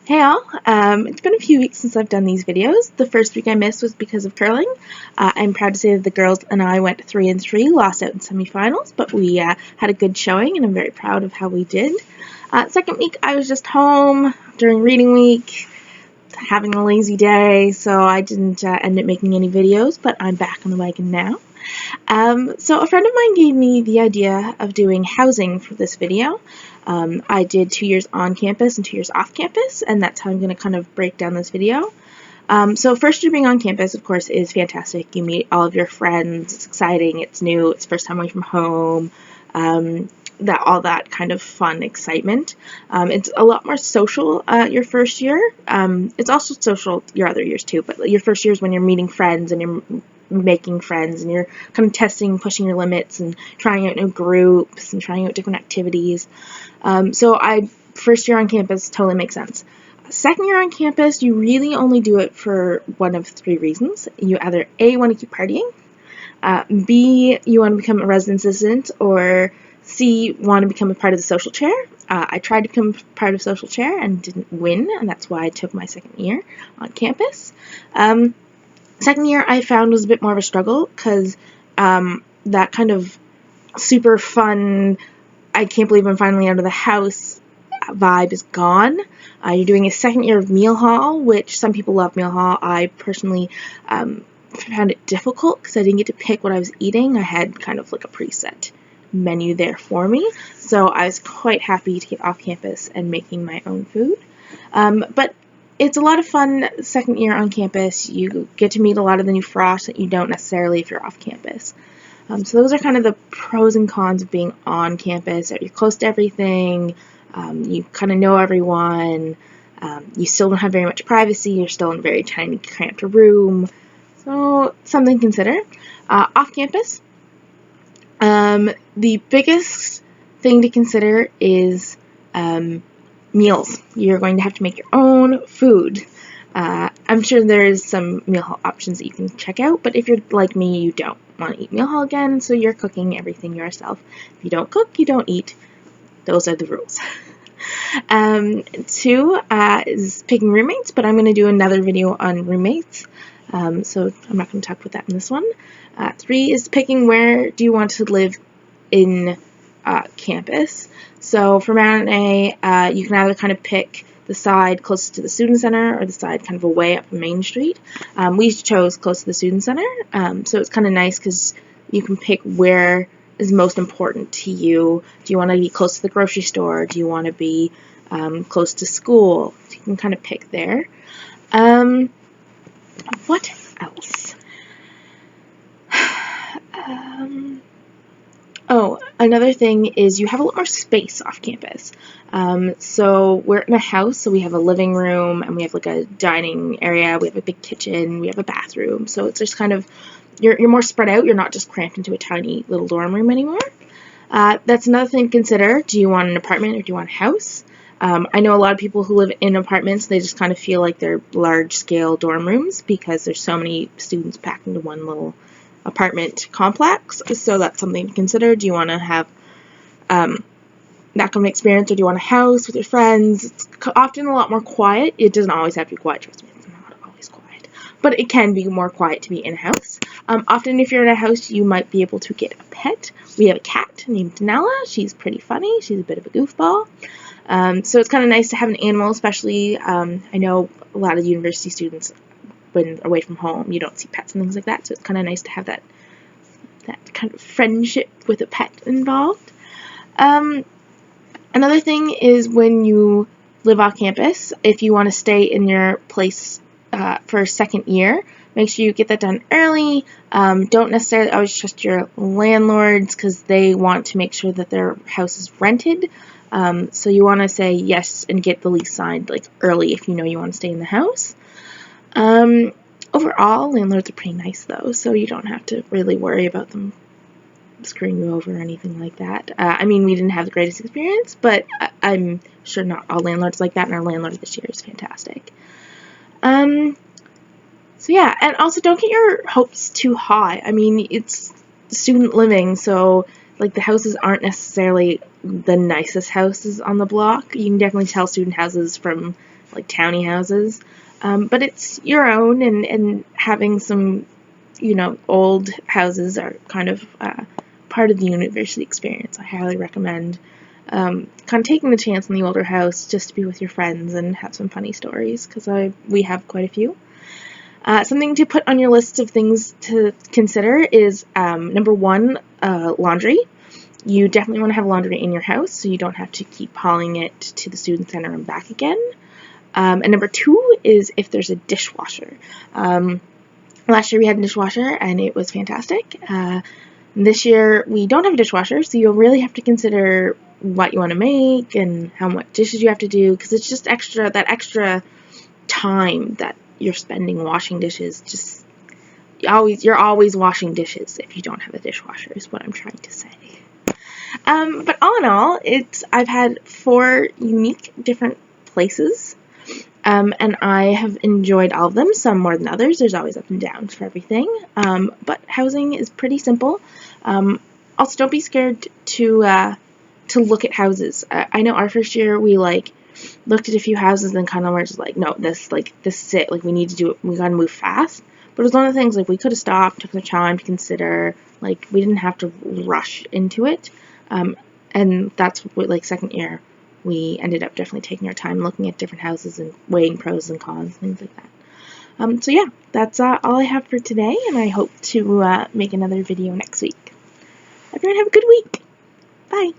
Hey all, it's been a few weeks since I've done these videos. The first week I missed was because of curling. I'm proud to say that the girls and I went 3-3, lost out in semifinals, but we had a good showing and I'm very proud of how we did. Second week I was just home during reading week, having a lazy day, so I didn't end up making any videos, but I'm back on the wagon now. So a friend of mine gave me the idea of doing housing for this video. I did 2 years on campus and 2 years off campus, and that's how I'm going to kind of break down this video. So first year being on campus, of course, is fantastic. You meet all of your friends. It's exciting. It's new. It's first time away from home. All that kind of fun excitement. It's a lot more social your first year. It's also social your other years too, but your first year is when you're meeting friends and you're making friends and you're kind of testing, pushing your limits and trying out new groups and trying out different activities. First year on campus totally makes sense. Second year on campus, you really only do it for one of three reasons. You either A, want to keep partying, B, you want to become a resident assistant, or C, want to become a part of the social chair. I tried to become part of social chair and didn't win, and that's why I took my second year on campus. Second year I found was a bit more of a struggle because that kind of super fun, I can't believe I'm finally out of the house vibe is gone. You're doing a second year of meal hall, which some people love meal hall. I personally found it difficult because I didn't get to pick what I was eating. I had kind of like a preset menu there for me, so I was quite happy to get off campus and making my own food. But it's a lot of fun second year on campus. You get to meet a lot of the new frosh that you don't necessarily if you're off campus. So those are kind of the pros and cons of being on campus. You're close to everything. You kind of know everyone. You still don't have very much privacy. You're still in a very tiny, cramped room. So something to consider. Off campus, the biggest thing to consider is meals. You're going to have to make your own food. I'm sure there's some meal hall options that you can check out, but if you're like me, you don't want to eat meal hall again, so you're cooking everything yourself. If you don't cook, you don't eat. Those are the rules. 2 is picking roommates, but I'm going to do another video on roommates, so I'm not going to talk about that in this one. 3 is picking where do you want to live in campus. So for Mountain A, you can either kind of pick the side closest to the student center or the side kind of away up Main Street. We chose close to the student center, so it's kind of nice because you can pick where is most important to you. Do you want to be close to the grocery store? Do you want to be close to school? So you can kind of pick there. What else? Another thing is you have a lot more space off campus. So we're in a house, so we have a living room and we have like a dining area, we have a big kitchen, we have a bathroom. So it's just kind of, you're more spread out, you're not just cramped into a tiny little dorm room anymore. That's another thing to consider. Do you want an apartment or do you want a house? I know a lot of people who live in apartments, they just kind of feel like they're large-scale dorm rooms because there's so many students packed into one little apartment complex, so that's something to consider. Do you want to have that kind of experience, or do you want a house with your friends? It's often a lot more quiet. It doesn't always have to be quiet, trust me, it's not always quiet, but it can be more quiet to be in a house. Often if you're in a house, you might be able to get a pet. We have a cat named Nella. She's pretty funny. She's a bit of a goofball. So it's kind of nice to have an animal, especially, I know a lot of university students, when away from home, you don't see pets and things like that, so it's kind of nice to have that kind of friendship with a pet involved. Another thing is when you live off campus, if you want to stay in your place for second year, make sure you get that done early. Don't necessarily always trust your landlords because they want to make sure that their house is rented. So you want to say yes and get the lease signed like early if you know you want to stay in the house. Overall, landlords are pretty nice though, so you don't have to really worry about them screwing you over or anything like that. I mean, we didn't have the greatest experience, but I'm sure not all landlords like that, and our landlord this year is fantastic. So yeah, and also don't get your hopes too high. I mean, it's student living, so like the houses aren't necessarily the nicest houses on the block. You can definitely tell student houses from like towny houses, but it's your own, and having some, you know, old houses are kind of part of the university experience. I highly recommend kind of taking the chance on the older house just to be with your friends and have some funny stories, because we have quite a few. Something to put on your list of things to consider is number one, laundry. You definitely want to have laundry in your house so you don't have to keep hauling it to the student center and back again. And number two is if there's a dishwasher. Last year we had a dishwasher and it was fantastic. This year we don't have a dishwasher, so you'll really have to consider what you want to make and how much dishes you have to do, because it's just that extra time that you're spending washing dishes. Just you're always washing dishes if you don't have a dishwasher, is what I'm trying to say. But all in all, I've had 4 unique different places, and I have enjoyed all of them, some more than others. There's always up and downs for everything, but housing is pretty simple. Also, don't be scared to look at houses. I know our first year we looked at a few houses and kind of were just like, no, this is it. Like, we need to do it. We gotta move fast. But it was one of the things, like, we could have stopped, took the time to consider. Like, we didn't have to rush into it. And that's what, like, second year, we ended up definitely taking our time looking at different houses and weighing pros and cons, things like that. So yeah, that's all I have for today, and I hope to make another video next week. Everyone have a good week. Bye.